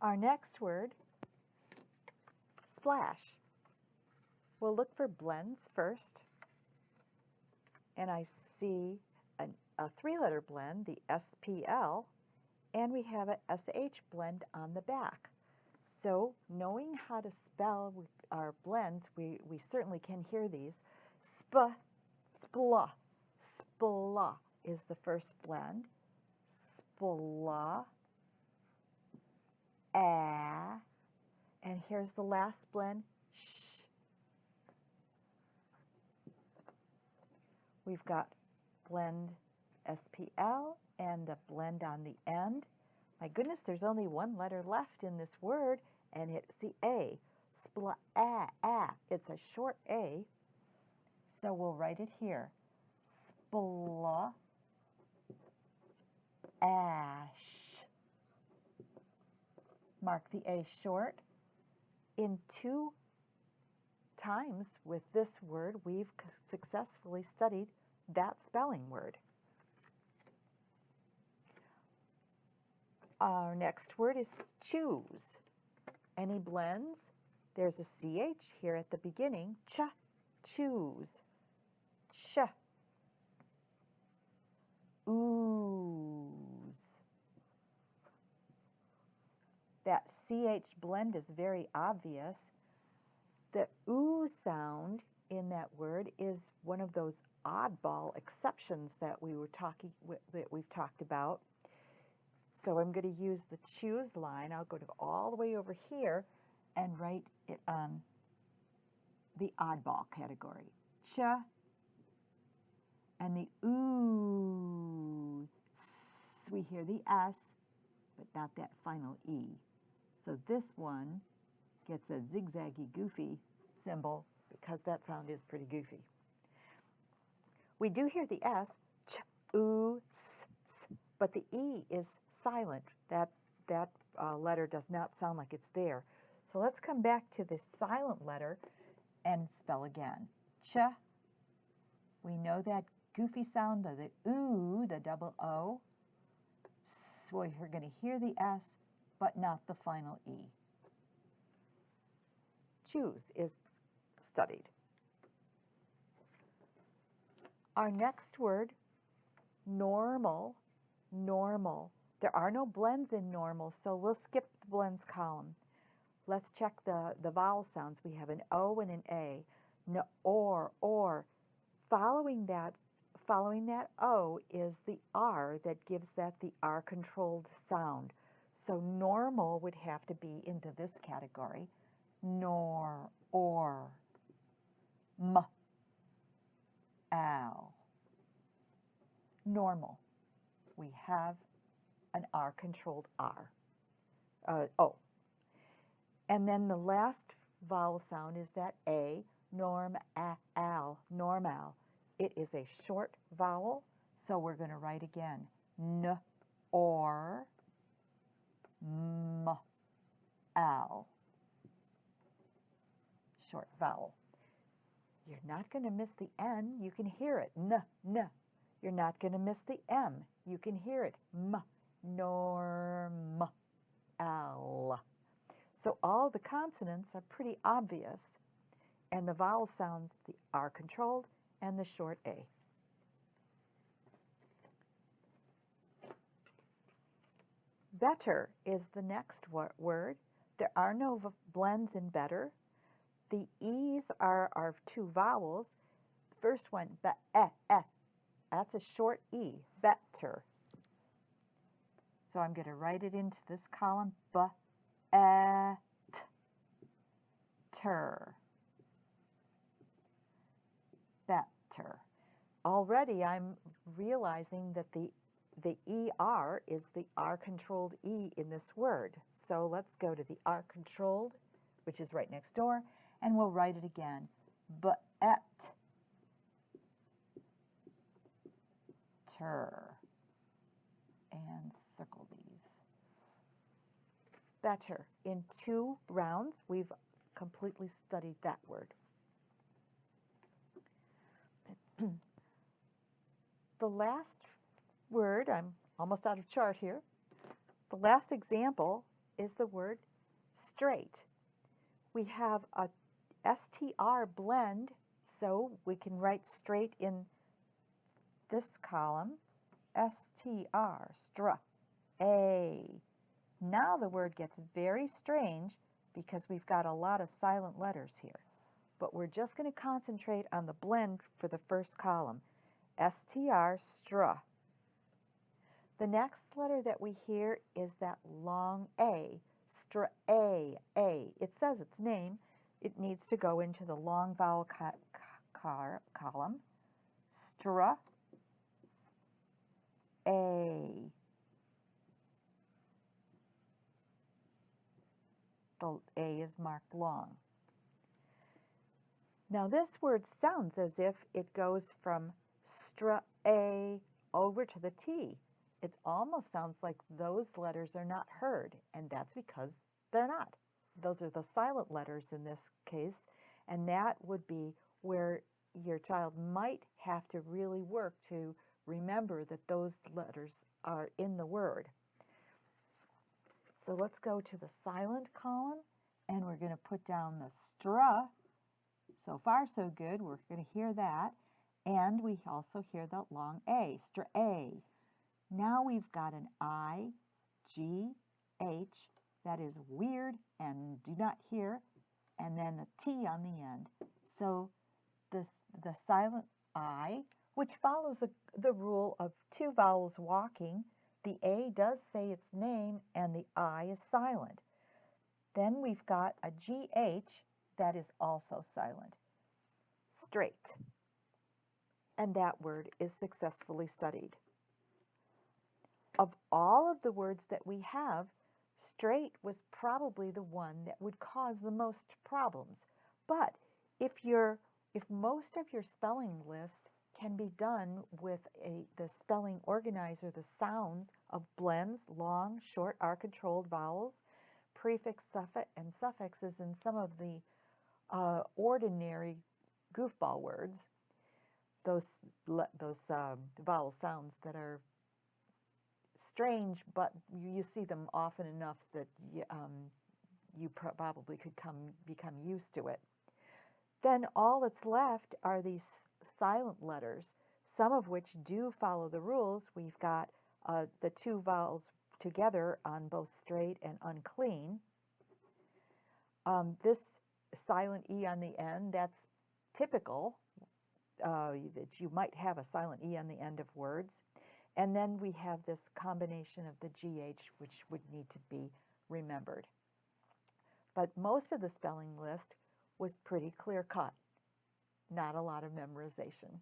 Our next word, splash. We'll look for blends first. And I see a three-letter blend, the SPL, and we have a SH blend on the back. So knowing how to spell our blends, we certainly can hear these. Spla, spla is the first blend. Spla, and here's the last blend, sh. We've got blend SPL and the blend on the end. My goodness, there's only one letter left in this word, and it's the A. Spla, it's a short A, so we'll write it here. Spla, ash. Mark the A short. In 2 times with this word, we've successfully studied that spelling word. Our next word is choose. Any blends? There's a CH here at the beginning. Ch, choose. Ch. Ooze. That CH blend is very obvious. The oo sound in that word is one of those oddball exceptions that we've talked about. So I'm going to use the choose line. I'll go all the way over here and write it on the oddball category. Ch, and the oo. We hear the S, but not that final E. So this one gets a zigzaggy, goofy symbol because that sound is pretty goofy. We do hear the S, ch, oo, s, but the E is silent. That letter does not sound like it's there. So let's come back to this silent letter and spell again. Ch. We know that goofy sound of the oo, the double O. So we're going to hear the S, but not the final E. Choose is studied. Our next word, normal, normal. There are no blends in normal, so we'll skip the blends column. Let's check the vowel sounds. We have an O and an A. No, or. Following that O is the R that gives that the R-controlled sound. So normal would have to be into this category. Nor, or, m, al. Normal. We have an R-controlled O. And then the last vowel sound is that A, normal. It is a short vowel, so we're going to write again. N, or, m, al. Short vowel. You're not going to miss the N. You can hear it. N. You're not going to miss the M. You can hear it. M. Normal. So all the consonants are pretty obvious, and the vowel sounds are controlled and the short A. Better is the next word. There are no blends in better. The E's are our 2 vowels. The first one, that's a short E, better. So I'm going to write it into this column, better. Better. Already I'm realizing that the ER is the R-controlled E in this word. So let's go to the R-controlled, which is right next door, and we'll write it again. Better. And circle these. Better. In 2 rounds, we've completely studied that word. The last word, I'm almost out of chart here. The last example is the word straight. We have a STR blend, so we can write straight in this column, STR, stra, A. Now the word gets very strange because we've got a lot of silent letters here. But we're just going to concentrate on the blend for the first column, STR, stra. The next letter that we hear is that long A, stra, A. It says its name. It needs to go into the long vowel column, stra, A. The A is marked long. Now this word sounds as if it goes from stra, A over to the T. It almost sounds like those letters are not heard, and that's because they're not. Those are the silent letters in this case, and that would be where your child might have to really work to remember that those letters are in the word. So let's go to the silent column, and we're going to put down the stra. So far, so good. We're going to hear that. And we also hear that long A, stra, A. Now we've got an I, G, H. That is weird and do not hear. And then a T on the end. So the silent I, which follows the rule of two vowels walking, the A does say its name and the I is silent. Then we've got a GH that is also silent. Straight. And that word is successfully studied. Of all of the words that we have, straight was probably the one that would cause the most problems. But if most of your spelling list can be done with the spelling organizer, the sounds of blends, long, short, R-controlled vowels, prefix, suffix, and suffixes in some of the ordinary goofball words, those vowel sounds that are strange, but you see them often enough that you probably could become used to it. Then all that's left are these silent letters, some of which do follow the rules. We've got the two vowels together on both straight and unclean. This silent E on the end, that's typical, that you might have a silent E on the end of words. And then we have this combination of the GH, which would need to be remembered. But most of the spelling list was pretty clear-cut, not a lot of memorization.